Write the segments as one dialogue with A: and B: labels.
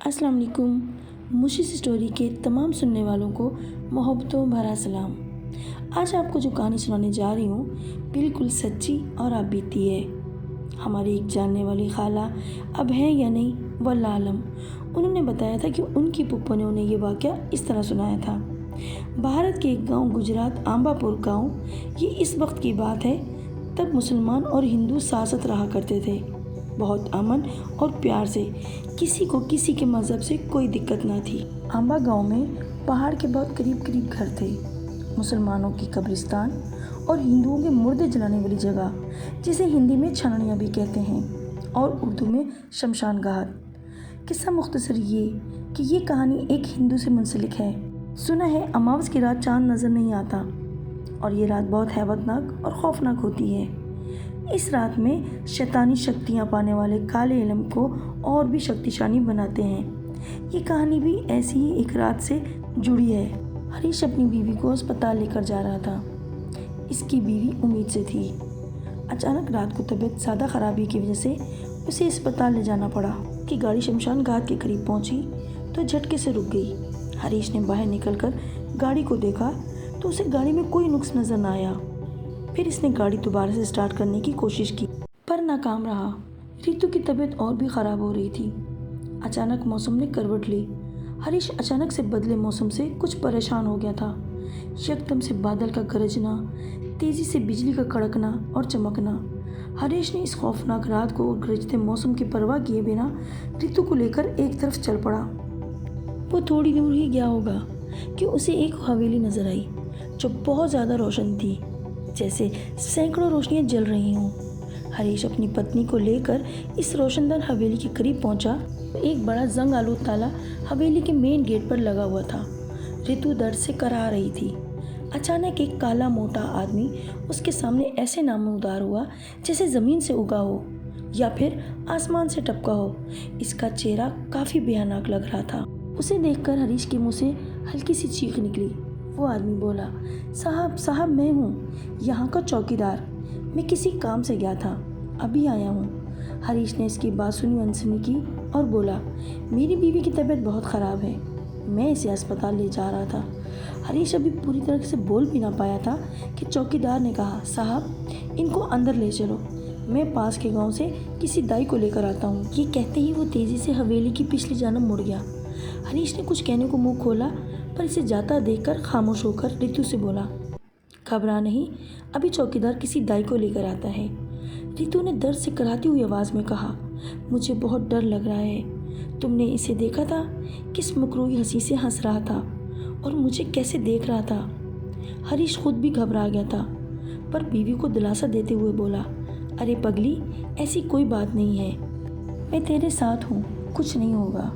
A: अस्सलाम वालेकुम। मुशीस स्टोरी के तमाम सुनने वालों को मोहब्बतों भरा सलाम। आज आपको जो कहानी सुनाने जा रही हूँ बिल्कुल सच्ची और आप बीती है। हमारी एक जानने वाली खाला अब है या नहीं वल्लाह आलम, उन्होंने बताया था कि उनकी पुप्पो ने उन्हें ये वाक़या इस तरह सुनाया था। भारत के एक गांव गुजरात आंबापुर गांव, ये इस वक्त की बात है। तब मुसलमान और हिंदू साथ साथ रहा करते थे, बहुत अमन और प्यार से। किसी को किसी के मज़हब से कोई दिक्कत ना थी। आंबा गांव में पहाड़ के बहुत करीब करीब घर थे। मुसलमानों की कब्रिस्तान और हिंदुओं के मुर्दे जलाने वाली जगह, जिसे हिंदी में छाननिया भी कहते हैं और उर्दू में शमशान घाट। किस्सा मुख्तसर ये कि ये कहानी एक हिंदू से मुंसलिक है। सुना है अमावस की रात चांद नज़र नहीं आता और ये रात बहुत हैबतनाक और खौफनाक होती है। इस रात में शैतानी शक्तियाँ पाने वाले काले इल्म को और भी शक्तिशाली बनाते हैं। ये कहानी भी ऐसी ही एक रात से जुड़ी है। हरीश अपनी बीवी को अस्पताल लेकर जा रहा था। इसकी बीवी उम्मीद से थी। अचानक रात को तबीयत ज़्यादा खराबी की वजह से उसे अस्पताल ले जाना पड़ा। कि गाड़ी शमशान घाट के करीब पहुंची तो झटके से रुक गई। हरीश ने बाहर निकलकर गाड़ी को देखा तो उसे गाड़ी में कोई नुक्स नज़र न आया। फिर इसने गाड़ी दोबारा से स्टार्ट करने की कोशिश की पर नाकाम रहा। रितु की तबीयत और भी ख़राब हो रही थी। अचानक मौसम ने करवट ली। हरीश अचानक से बदले मौसम से कुछ परेशान हो गया था। एकदम से बादल का गरजना, तेज़ी से बिजली का कड़कना और चमकना। हरीश ने इस खौफनाक रात को और गरजते मौसम की परवाह किए बिना रितु को लेकर एक तरफ चल पड़ा। वो थोड़ी दूर ही गया होगा कि उसे एक हवेली नज़र आई जो बहुत ज़्यादा रोशन थी, जैसे सैकड़ों रोशनियां जल रही हों। हरीश अपनी पत्नी को लेकर इस रोशनदार हवेली के करीब पहुंचा। एक बड़ा जंग आलूद ताला हवेली के मेन गेट पर लगा हुआ था। रितु दर्द से कराह रही थी। अचानक एक काला मोटा आदमी उसके सामने ऐसे नमूदार हुआ जैसे ज़मीन से उगा हो या फिर आसमान से टपका हो। इसका चेहरा काफ़ी भयानक लग रहा था। उसे देखकर हरीश के मुँह से हल्की सी चीख निकली। वो आदमी बोला, साहब मैं हूँ यहाँ का चौकीदार। मैं किसी काम से गया था, अभी आया हूँ। हरीश ने इसकी बात सुनी अनसुनी की और बोला, मेरी बीवी की तबीयत बहुत ख़राब है, मैं इसे अस्पताल ले जा रहा था। हरीश अभी पूरी तरह से बोल भी ना पाया था कि चौकीदार ने कहा, साहब इनको अंदर ले चलो, मैं पास के गाँव से किसी दाई को लेकर आता हूँ। ये कहते ही वो तेज़ी से हवेली की पिछली जानब मुड़ गया। हरीश ने कुछ कहने को मुँह खोला पर इसे जाता देखकर खामोश होकर रितु से बोला, घबरा नहीं, अभी चौकीदार किसी दाई को लेकर आता है। रितु ने दर्द से कराहती हुई आवाज़ में कहा, मुझे बहुत डर लग रहा है। तुमने इसे देखा था? किस मकरूही हंसी से हंस रहा था और मुझे कैसे देख रहा था। हरीश खुद भी घबरा गया था पर बीवी को दिलासा देते हुए बोला, अरे पगली, ऐसी कोई बात नहीं है, मैं तेरे साथ हूँ, कुछ नहीं होगा।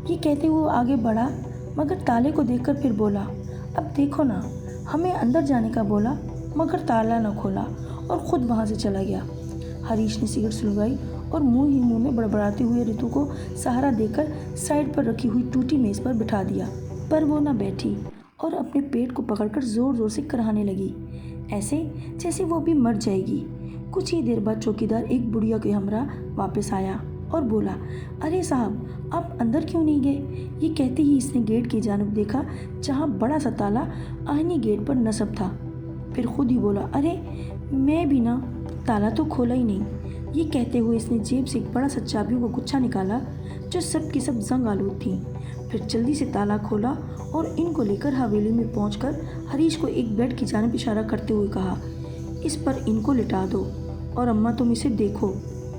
A: ये कहते हुए आगे बढ़ा मगर ताले को देखकर फिर बोला, अब देखो ना, हमें अंदर जाने का बोला मगर ताला न खोला और ख़ुद वहाँ से चला गया। हरीश ने सिगरेट सुलगाई और मुंह ही मुंह में बड़बड़ाते हुए रितु को सहारा देकर साइड पर रखी हुई टूटी मेज़ पर बिठा दिया। पर वो ना बैठी और अपने पेट को पकड़कर ज़ोर ज़ोर से कराहने लगी, ऐसे जैसे वो भी मर जाएगी। कुछ ही देर बाद चौकीदार एक बुढ़िया के हमरा वापस आया और बोला, अरे साहब आप अंदर क्यों नहीं गए। ये कहते ही इसने गेट की जानब देखा जहाँ बड़ा सा ताला आईनी गेट पर नस्ब था। फिर खुद ही बोला, अरे मैं भी ना, ताला तो खोला ही नहीं। ये कहते हुए इसने जेब से एक बड़ा सा चाबियों का गुच्छा निकाला जो सब की सब जंग आलूद थी। फिर जल्दी से ताला खोला और इनको लेकर हवेली में पहुंचकर हरीश को एक बेड की जानब इशारा करते हुए कहा, इस पर इनको लिटा दो और अम्मा तुम इसे देखो।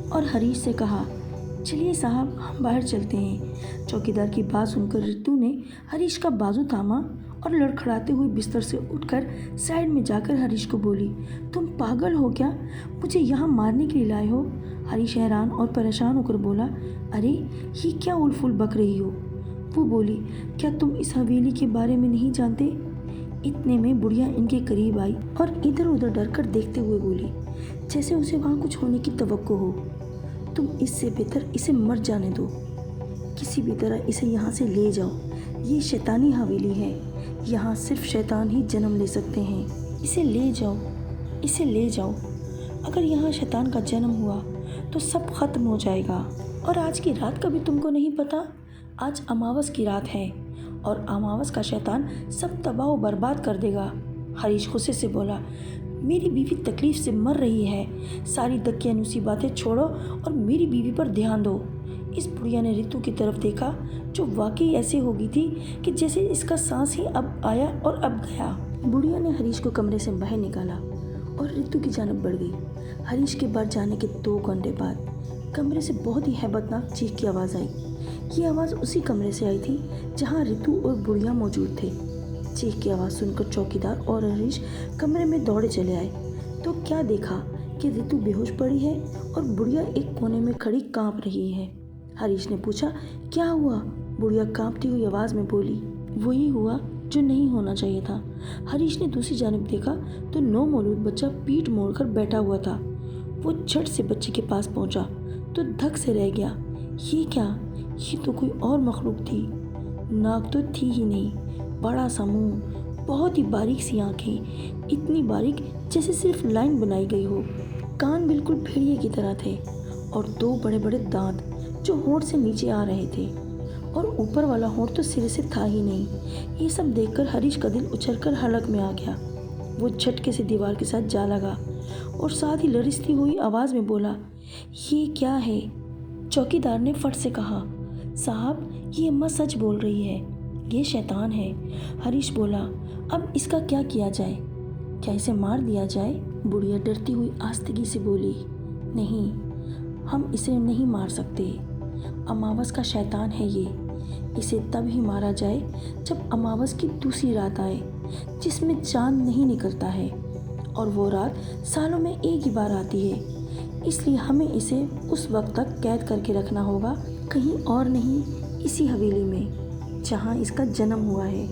A: और हरीश से कहा, चलिए साहब हम बाहर चलते हैं। चौकीदार की बात सुनकर रितु ने हरीश का बाजू थामा और लड़खड़ाते हुए बिस्तर से उठकर साइड में जाकर हरीश को बोली, तुम पागल हो क्या, मुझे यहाँ मारने के लिए लाए हो। हरीश हैरान और परेशान होकर बोला, अरे ये क्या उलफुल बक रही हो। वो बोली, क्या तुम इस हवेली के बारे में नहीं जानते। इतने में बुढ़िया इनके करीब आई और इधर उधर डर कर देखते हुए बोली, जैसे उसे वहाँ कुछ होने की तवक्को हो। तुम इससे बेहतर इसे मर जाने दो, किसी भी तरह इसे यहाँ से ले जाओ। ये शैतानी हवेली है, यहाँ सिर्फ शैतान ही जन्म ले सकते हैं। इसे ले जाओ, इसे ले जाओ। अगर यहाँ शैतान का जन्म हुआ तो सब खत्म हो जाएगा। और आज की रात का भी तुमको नहीं पता, आज अमावस की रात है और अमावस का शैतान सब तबाह व बर्बाद कर देगा। हरीश गुस्से से बोला, मेरी बीवी तकलीफ से मर रही है। सारी दकियानूसी बातें छोड़ो और मेरी बीवी पर ध्यान दो। इस बुढ़िया ने रितु की तरफ देखा, जो वाकई ऐसी हो गई थी कि जैसे इसका सांस ही अब आया और अब गया। बुढ़िया ने हरीश को कमरे से बाहर निकाला और रितु की जानब बढ़ गई। हरीश के बाहर जाने के 2 घंटे बाद कमरे से बहुत ही हैबतनाक चीख की आवाज़ आई। ये आवाज़ उसी कमरे से आई थी जहाँ रितु और बुढ़िया मौजूद थे। चीख की आवाज़ सुनकर चौकीदार और हरीश कमरे में दौड़े चले आए तो क्या देखा कि रितु बेहोश पड़ी है और बुढ़िया एक कोने में खड़ी कांप रही है। हरीश ने पूछा, क्या हुआ? बुढ़िया कांपती हुई आवाज़ में बोली, वही हुआ जो नहीं होना चाहिए था। हरीश ने दूसरी जानब देखा तो नौमौलूद बच्चा पीठ मोड़कर बैठा हुआ था। वो झट से बच्चे के पास पहुंचा तो धक से रह गया। ये क्या? ये तो कोई और मखलूक थी। नाक तो थी ही नहीं, बड़ा सा मुंह, बहुत ही बारीक सी आंखें, इतनी बारीक जैसे सिर्फ लाइन बनाई गई हो। कान बिल्कुल भेड़िए की तरह थे और 2 बड़े बड़े दांत जो होंठ से नीचे आ रहे थे और ऊपर वाला होंठ तो सिरे से था ही नहीं। ये सब देखकर हरीश का दिल उछलकर हलक में आ गया। वो झटके से दीवार के साथ जा लगा और साथ ही लरिस्ती हुई आवाज़ में बोला, ये क्या है? चौकीदार ने फट से कहा, साहब ये अम्मा सच बोल रही है, ये शैतान है। हरीश बोला, अब इसका क्या किया जाए? क्या इसे मार दिया जाए? बुढ़िया डरती हुई आस्तिकी से बोली, नहीं, हम इसे नहीं मार सकते। अमावस का शैतान है ये। इसे तब ही मारा जाए जब अमावस की दूसरी रात आए, जिसमें चांद नहीं निकलता है, और वो रात सालों में एक ही बार आती है। इसलिए हमें इसे उस वक्त तक कैद करके रखना होगा, कहीं और नहीं, इसी हवेली में जहाँ इसका जन्म हुआ है।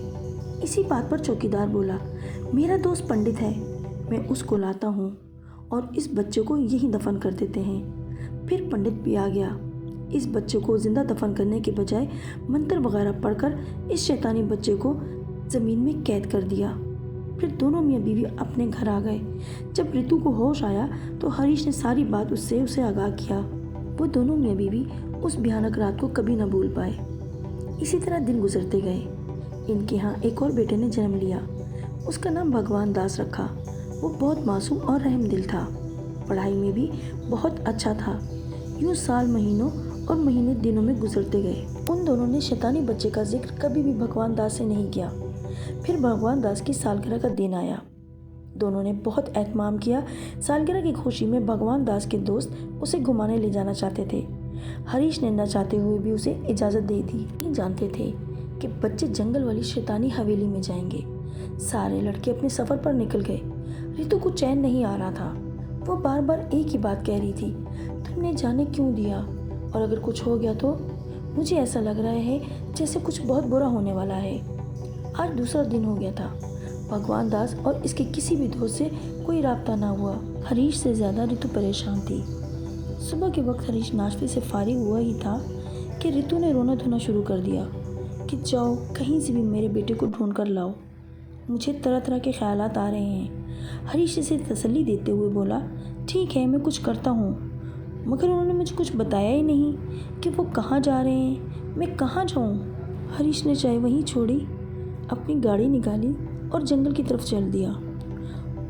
A: इसी बात पर चौकीदार बोला, मेरा दोस्त पंडित है, मैं उसको लाता हूँ और इस बच्चे को यहीं दफन कर देते हैं। फिर पंडित भी आ गया। इस बच्चे को जिंदा दफन करने के बजाय मंत्र वगैरह पढ़कर इस शैतानी बच्चे को ज़मीन में कैद कर दिया। फिर दोनों मियाँ बीवी अपने घर आ गए। जब रितु को होश आया तो हरीश ने सारी बात उसे आगाह किया। वो दोनों मियाँ बीवी उस भयानक रात को कभी न भूल पाए। इसी तरह दिन गुजरते गए। इनके यहाँ एक और बेटे ने जन्म लिया। उसका नाम भगवान दास रखा। वो बहुत मासूम और रहमदिल था। पढ़ाई में भी बहुत अच्छा था। यूँ साल महीनों और महीने दिनों में गुजरते गए। उन दोनों ने शैतानी बच्चे का जिक्र कभी भी भगवान दास से नहीं किया। फिर भगवान दास की सालगिरह का दिन आया। दोनों ने बहुत एहतमाम किया। सालगिरह की खुशी में भगवान दास के दोस्त उसे घुमाने ले जाना चाहते थे। हरीश ने न चाहते हुए भी उसे इजाज़त दे दी। नहीं जानते थे कि बच्चे जंगल वाली शैतानी हवेली में जाएंगे। सारे लड़के अपने सफ़र पर निकल गए। रितु को चैन नहीं आ रहा था। वो बार बार एक ही बात कह रही थी, तुमने जाने क्यों दिया, और अगर कुछ हो गया तो? मुझे ऐसा लग रहा है जैसे कुछ बहुत बुरा होने वाला है। आज दूसरा दिन हो गया था। भगवान दास और इसके किसी भी दोस्त से कोई राब्ता ना हुआ। हरीश से ज़्यादा रितु परेशान थी। सुबह के वक्त हरीश नाश्ते से फारिग हुआ ही था कि रितु ने रोना धोना शुरू कर दिया कि जाओ कहीं से भी मेरे बेटे को ढूंढ कर लाओ, मुझे तरह तरह के ख्यालात आ रहे हैं। हरीश इसे तसल्ली देते हुए बोला, ठीक है मैं कुछ करता हूँ, मगर उन्होंने मुझे कुछ बताया ही नहीं कि वो कहाँ जा रहे हैं, मैं कहाँ जाऊँ। हरीश ने चाय वहीं छोड़ी, अपनी गाड़ी निकाली और जंगल की तरफ चल दिया।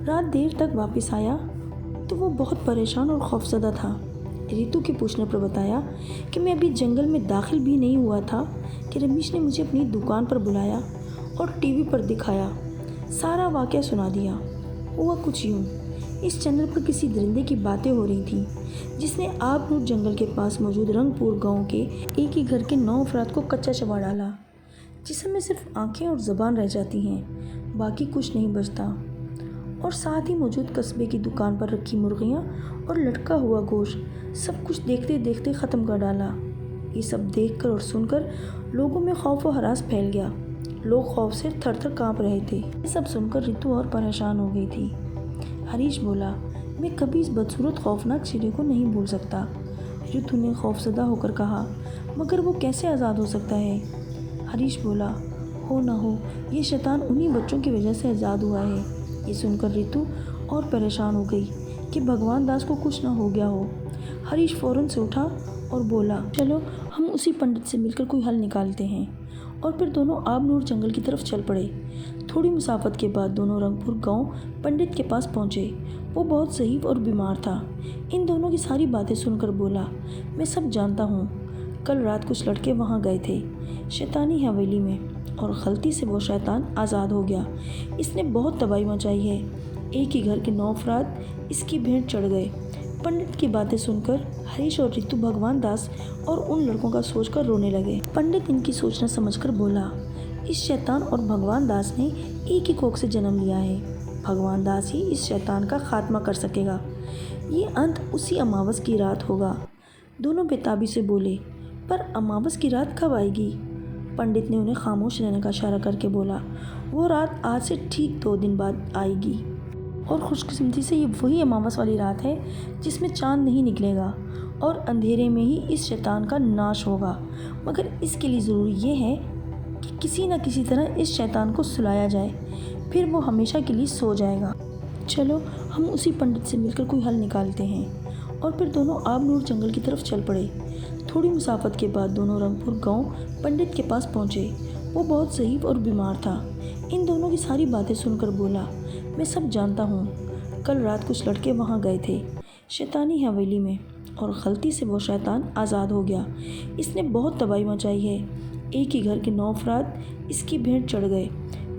A: रात देर तक वापस आया तो वो बहुत परेशान और खौफजदा था। रितु के पूछने पर बताया कि मैं अभी जंगल में दाखिल भी नहीं हुआ था कि रमेश ने मुझे अपनी दुकान पर बुलाया और टीवी पर दिखाया। सारा वाक़या सुना दिया। हुआ कुछ यूँ, इस चैनल पर किसी दरिंदे की बातें हो रही थी जिसने आबनूर जंगल के पास मौजूद रंगपुर गांव के एक ही घर के 9 अफराद को कच्चा चबा डाला, जिसमें सिर्फ आंखें और ज़बान रह जाती हैं, बाकी कुछ नहीं बचता। और साथ ही मौजूद कस्बे की दुकान पर रखी मुर्गियाँ और लटका हुआ गोश्त सब कुछ देखते देखते ख़त्म कर डाला। ये सब देखकर और सुनकर लोगों में खौफ व हरास फैल गया। लोग खौफ से थर थर काँप रहे थे। ये सब सुनकर रितु और परेशान हो गई थी। हरीश बोला, मैं कभी इस बदसूरत खौफनाक चेहरे को नहीं भूल सकता। रितु ने खौफजदा होकर कहा, मगर वो कैसे आज़ाद हो सकता है? हरीश बोला, हो ना हो ये शैतान उन्हीं बच्चों की वजह से आज़ाद हुआ है। ये सुनकर रितु और परेशान हो गई कि भगवान दास को कुछ ना हो गया हो। हरीश फ़ौरन से उठा और बोला, चलो हम उसी पंडित से मिलकर कोई हल निकालते हैं। और फिर दोनों आबनूर जंगल की तरफ चल पड़े। थोड़ी मुसाफत के बाद दोनों रंगपुर गांव पंडित के पास पहुंचे। वो बहुत ज़ईफ और बीमार था। इन दोनों की सारी बातें सुनकर बोला, मैं सब जानता हूँ। कल रात कुछ लड़के वहाँ गए थे शैतानी हवेली में, और गलती से वो शैतान आज़ाद हो गया। इसने बहुत तबाही मचाई है। एक ही घर के 9 अफराद इसकी भेंट चढ़ गए। पंडित की बातें सुनकर हरीश और रितु भगवान दास और उन लड़कों का सोचकर रोने लगे। पंडित इनकी सोच न समझकर बोला, इस शैतान और भगवान दास ने एक ही कोख से जन्म लिया है। भगवान दास ही इस शैतान का खात्मा कर सकेगा। ये अंत उसी अमावस की रात होगा। दोनों बेताबी से बोले, पर अमावस की रात कब आएगी? पंडित ने उन्हें खामोश रहने का इशारा करके बोला, वो रात आज से ठीक 2 दिन बाद आएगी। और खुशकिस्मती से ये वही अमावस वाली रात है जिसमें चांद नहीं निकलेगा और अंधेरे में ही इस शैतान का नाश होगा। मगर इसके लिए ज़रूरी ये है कि किसी न किसी तरह इस शैतान को सुलाया जाए, फिर वो हमेशा के लिए सो जाएगा। चलो हम उसी पंडित से मिलकर कोई हल निकालते हैं। और फिर दोनों आबनूर जंगल की तरफ चल पड़े। थोड़ी मुसाफत के बाद दोनों रंगपुर गांव पंडित के पास पहुंचे। वो बहुत ज़ईफ और बीमार था। इन दोनों की सारी बातें सुनकर बोला, मैं सब जानता हूँ। कल रात कुछ लड़के वहाँ गए थे शैतानी हवेली में, और गलती से वो शैतान आज़ाद हो गया। इसने बहुत तबाही मचाई है। एक ही घर के 9 अफराद इसकी भेंट चढ़ गए।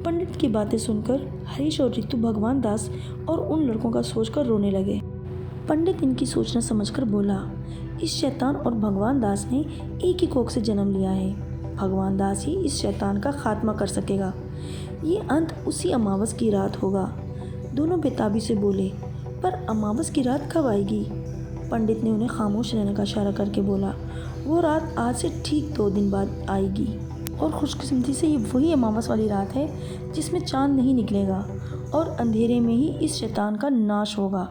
A: पंडित की बातें सुनकर हरीश और रितु भगवान दास और उन लड़कों का सोचकर रोने लगे। पंडित इनकी सोच न समझकर बोला, इस शैतान और भगवान दास ने एक ही कोख से जन्म लिया है। भगवान दास ही इस शैतान का खात्मा कर सकेगा। ये अंत उसी अमावस की रात होगा। दोनों बेताबी से बोले, पर अमावस की रात कब आएगी? पंडित ने उन्हें खामोश रहने का इशारा करके बोला, वो रात आज से ठीक 2 दिन बाद आएगी। और खुशकिस्मती से ये वही अमावस वाली रात है जिसमें चांद नहीं निकलेगा और अंधेरे में ही इस शैतान का नाश होगा।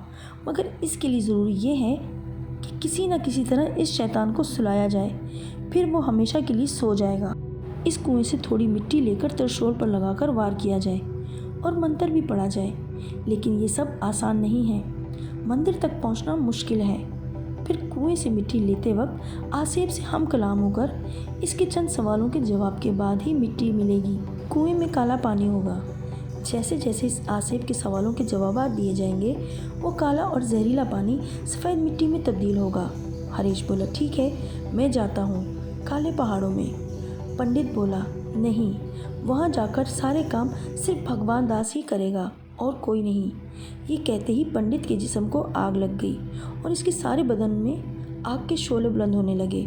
A: मगर इसके लिए ज़रूरी ये है कि किसी न किसी तरह इस शैतान को सुलाया जाए, फिर वो हमेशा के लिए सो जाएगा। इस कुएं से थोड़ी मिट्टी लेकर त्रिशूल पर लगाकर वार किया जाए और मंत्र भी पढ़ा जाए। लेकिन ये सब आसान नहीं है। मंदिर तक पहुंचना मुश्किल है। फिर कुएं से मिट्टी लेते वक्त आसेब से हम कलाम होकर इसके चंद सवालों के जवाब के बाद ही मिट्टी मिलेगी। कुएं में काला पानी होगा। जैसे जैसे इस आसेब के सवालों के जवाब दिए जाएंगे, वो काला और जहरीला पानी सफ़ेद मिट्टी में तब्दील होगा। हरीश बोला, ठीक है, मैं जाता हूँ काले पहाड़ों में। पंडित बोला, नहीं, वहाँ जाकर सारे काम सिर्फ भगवान दास ही करेगा और कोई नहीं। ये कहते ही पंडित के जिस्म को आग लग गई और इसके सारे बदन में आग के शोले बुलंद होने लगे।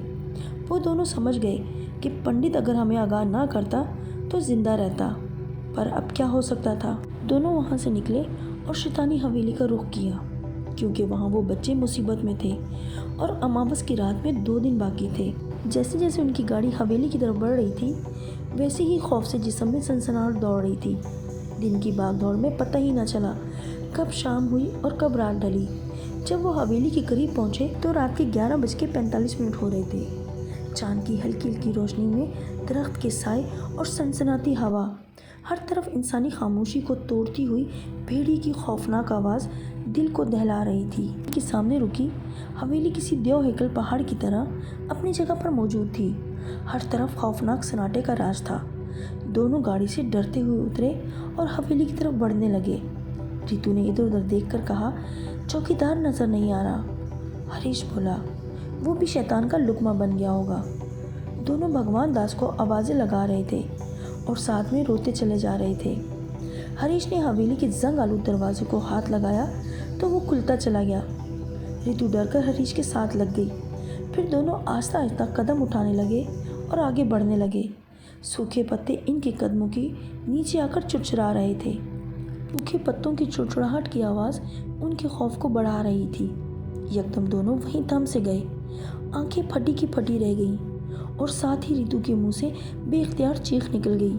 A: वो दोनों समझ गए कि पंडित अगर हमें आगाह ना करता तो जिंदा रहता, पर अब क्या हो सकता था। दोनों वहाँ से निकले और शैतानी हवेली का रुख किया, क्योंकि वहाँ वो बच्चे मुसीबत में थे और अमावस की रात में 2 दिन बाकी थे। जैसे जैसे उनकी गाड़ी हवेली की तरफ बढ़ रही थी, वैसे ही खौफ से जिस्म में सनसनाहट दौड़ रही थी। दिन की भागदौड़ में पता ही न चला कब शाम हुई और कब रात ढली। जब वो हवेली के करीब पहुंचे तो रात के 11:45 हो रहे थे। चांद की हल्की हल्की रोशनी में, दरख्त के साए और सनसनाती हवा, हर तरफ इंसानी खामोशी को तोड़ती हुई भेड़ी की खौफनाक आवाज़ दिल को दहला रही थी। कि सामने रुकी हवेली किसी देव हैकल पहाड़ की तरह अपनी जगह पर मौजूद थी। हर तरफ खौफनाक सन्नाटे का राज था। दोनों गाड़ी से डरते हुए उतरे और हवेली की तरफ बढ़ने लगे। रितु ने इधर उधर देखकर कहा, चौकीदार नजर नहीं आ रहा। हरीश बोला, वो भी शैतान का लुकमा बन गया होगा। दोनों भगवान दास को आवाज़ें लगा रहे थे और साथ में रोते चले जा रहे थे। हरीश ने हवेली के जंग आलू दरवाजे को हाथ लगाया तो वो खुलता चला गया। रितु डरकर हरीश के साथ लग गई। फिर दोनों आहिस्ता आहिस्ता कदम उठाने लगे और आगे बढ़ने लगे। सूखे पत्ते इनके कदमों के नीचे आकर चुरचुरा रहे थे। सूखे पत्तों की चुड़चुड़ाहट की आवाज़ उनके खौफ को बढ़ा रही थी। एकदम दोनों वहीं थम से गए। आंखें फटी की फटी रह गईं और साथ ही रितु के मुंह से बेख्तियार चीख निकल गई,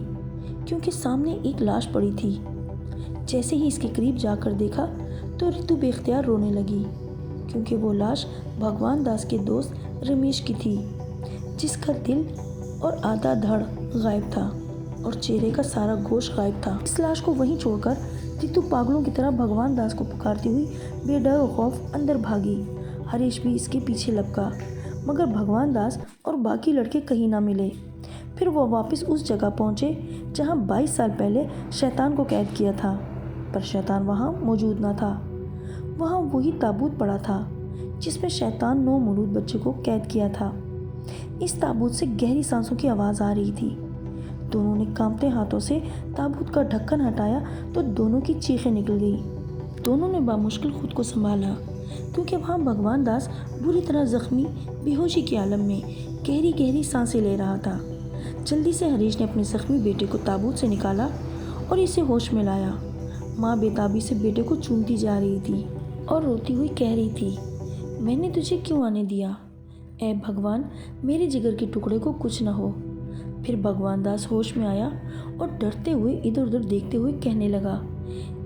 A: क्योंकि सामने एक लाश पड़ी थी। जैसे ही इसके करीब जाकर देखा तो रितु बेख्तियार रोने लगी, क्योंकि वो लाश भगवान दास के दोस्त रमेश की थी, जिसका दिल और आधा धड़ गायब था और चेहरे का सारा गोश्त गायब था। इस लाश को वहीं छोड़कर रितु पागलों की तरह भगवान दास को पुकारती हुई बेडर और खौफ अंदर भागी। हरीश भी इसके पीछे लपका। मगर भगवान दास और बाकी लड़के कहीं ना मिले। फिर वो वापस उस जगह पहुँचे जहाँ 22 साल पहले शैतान को कैद किया था, पर शैतान वहाँ मौजूद ना था। वहाँ वही ताबूत पड़ा था जिसमें शैतान 9 मौलूद बच्चे को कैद किया था। इस ताबूत से गहरी सांसों की आवाज़ आ रही थी। दोनों ने कांपते हाथों से ताबूत का ढक्कन हटाया तो दोनों की चीखें निकल गई। दोनों ने बामुश्किल खुद को संभाला, क्योंकि वहाँ भगवान दास बुरी तरह जख्मी बेहोशी के आलम में गहरी गहरी सांसें ले रहा था। जल्दी से हरीश ने अपने जख्मी बेटे को ताबूत से निकाला और इसे होश में लाया। माँ बेताबी से बेटे को चूमती जा रही थी और रोती हुई कह रही थी, मैंने तुझे क्यों आने दिया? ऐ भगवान, मेरे जिगर के टुकड़े को कुछ न हो। फिर भगवान दास होश में आया और डरते हुए इधर उधर देखते हुए कहने लगा,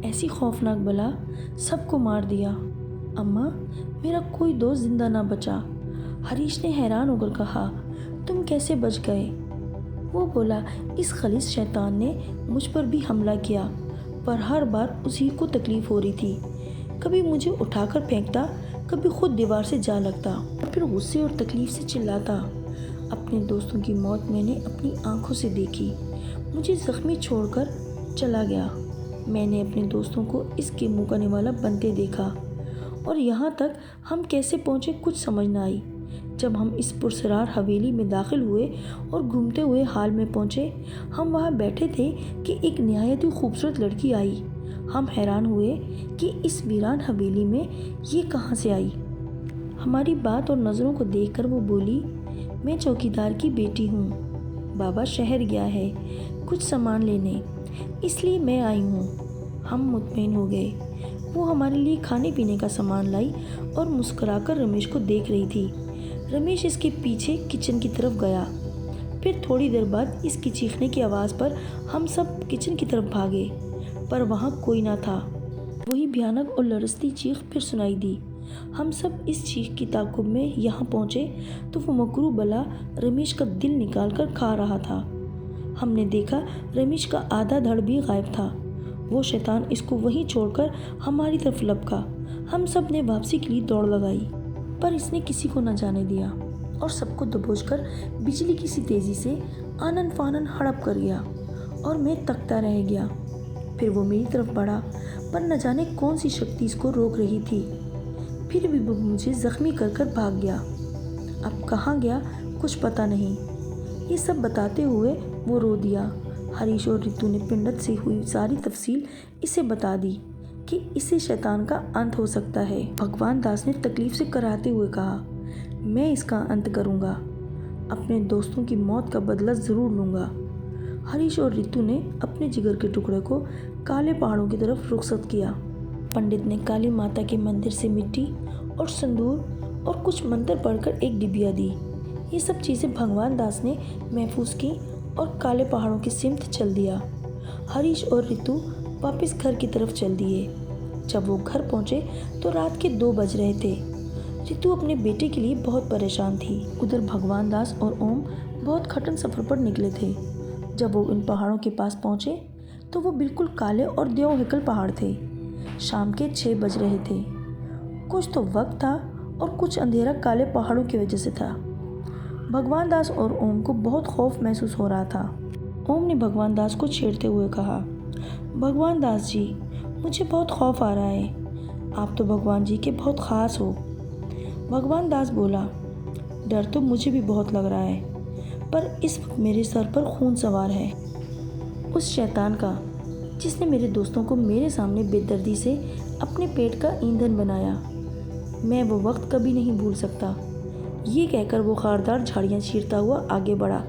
A: ऐसी खौफनाक बला सबको मार दिया। अम्मा, मेरा कोई दोस्त जिंदा ना बचा। हरीश ने हैरान होकर कहा, तुम कैसे बच गए? वो बोला, इस खलीस शैतान ने मुझ पर भी हमला किया, पर हर बार उसी को तकलीफ हो रही थी। कभी मुझे उठाकर फेंकता, कभी खुद दीवार से जा लगता और फिर गुस्से और तकलीफ से चिल्लाता। अपने दोस्तों की मौत मैंने अपनी आंखों से देखी। मुझे जख्मी छोड़कर चला गया। मैंने अपने दोस्तों को इसके मुँह का निवाला बनते देखा और यहाँ तक हम कैसे पहुँचे कुछ समझ न आई। जब हम इस पुरसरार हवेली में दाखिल हुए और घूमते हुए हाल में पहुँचे, हम वहाँ बैठे थे कि एक निहायत ही खूबसूरत लड़की आई। हम हैरान हुए कि इस वीरान हवेली में ये कहाँ से आई। हमारी बात और नज़रों को देखकर वो बोली, मैं चौकीदार की बेटी हूँ। बाबा शहर गया है कुछ सामान लेने, इसलिए मैं आई हूँ। हम मुतमईन हो गए। वो हमारे लिए खाने पीने का सामान लाई और मुस्कुराकर रमेश को देख रही थी। रमेश इसके पीछे किचन की तरफ गया। फिर थोड़ी देर बाद इसकी चीखने की आवाज़ पर हम सब किचन की तरफ भागे, पर वहाँ कोई ना था। वही भयानक और लरसती चीख फिर सुनाई दी। हम सब इस चीख की ताक़ुब में यहाँ पहुँचे तो वो मकरू बला रमेश का दिल निकाल कर खा रहा था। हमने देखा रमेश का आधा धड़ भी गायब था। वो शैतान इसको वहीं छोड़कर हमारी तरफ लपका। हम सब ने वापसी के लिए दौड़ लगाई, पर इसने किसी को न जाने दिया और सबको दबोचकर बिजली की सी तेज़ी से आनन फानन हड़प कर गया और मैं तकता रह गया। फिर वो मेरी तरफ बढ़ा, पर न जाने कौन सी शक्ति इसको रोक रही थी। फिर भी वो मुझे ज़ख्मी कर भाग गया। अब कहाँ गया कुछ पता नहीं। ये सब बताते हुए वो रो दिया। हरीश और रितु ने पिंडत से हुई सारी तफसील इसे बता दी कि इसे शैतान का अंत हो सकता है। भगवान दास ने तकलीफ से कराते हुए कहा, मैं इसका अंत करूँगा, अपने दोस्तों की मौत का बदला ज़रूर लूँगा। हरीश और रितु ने अपने जिगर के टुकड़े को काले पहाड़ों की तरफ रुखसत किया। पंडित ने काली माता के मंदिर से मिट्टी और संदूर और कुछ मंत्र पढ़कर एक डिबिया दी। ये सब चीज़ें भगवान दास ने महफूज की और काले पहाड़ों की सिमत चल दिया। हरीश और रितु वापस घर की तरफ चल दिए। जब वो घर पहुँचे तो रात के 2 बज रहे थे। रितु अपने बेटे के लिए बहुत परेशान थी। उधर भगवान दास और ओम बहुत कठिन सफ़र पर निकले थे। जब वो इन पहाड़ों के पास पहुँचे तो वो बिल्कुल काले और देवहिकल पहाड़ थे। शाम के 6 बज रहे थे। कुछ तो वक्त था और कुछ अंधेरा काले पहाड़ों की वजह से था। भगवान दास और ओम को बहुत खौफ महसूस हो रहा था। ओम ने भगवान दास को छेड़ते हुए कहा, भगवान दास जी, मुझे बहुत खौफ आ रहा है। आप तो भगवान जी के बहुत ख़ास हो। भगवान दास बोला, डर तो मुझे भी बहुत लग रहा है, पर इस वक्त मेरे सर पर खून सवार है, उस शैतान का जिसने मेरे दोस्तों को मेरे सामने बेदर्दी से अपने पेट का ईंधन बनाया। मैं वो वक्त कभी नहीं भूल सकता। ये कहकर वो खारदार झाड़ियाँ चीरता हुआ आगे बढ़ा।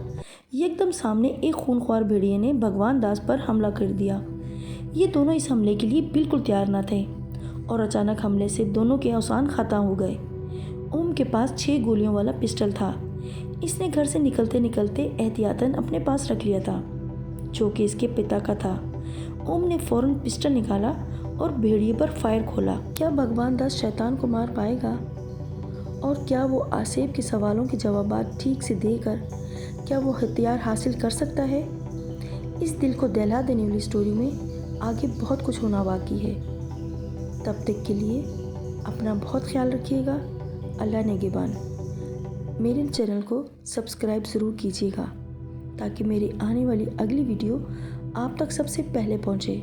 A: एकदम सामने एक खूनख्वार भेड़िए ने भगवान दास पर हमला कर दिया। ये दोनों इस हमले के लिए बिल्कुल तैयार न थे और अचानक हमले से दोनों के औसान ख़त्म हो गए। ओम के पास 6 गोलियों वाला पिस्टल था। इसने घर से निकलते निकलते एहतियातन अपने पास रख लिया था, जो कि इसके पिता का था। ओम ने फ़ौरन पिस्टल निकाला और भेड़िए पर फायर खोला। क्या भगवान दास शैतान को मार पाएगा? और क्या वो आसेब के सवालों के जवाबात ठीक से देकर क्या वो हथियार हासिल कर सकता है? इस दिल को दहला देने वाली स्टोरी में आगे बहुत कुछ होना बाकी है। तब तक के लिए अपना बहुत ख्याल रखिएगा। अल्लाह नेगेबान। मेरे चैनल को सब्सक्राइब ज़रूर कीजिएगा ताकि मेरी आने वाली अगली वीडियो आप तक सबसे पहले पहुँचे।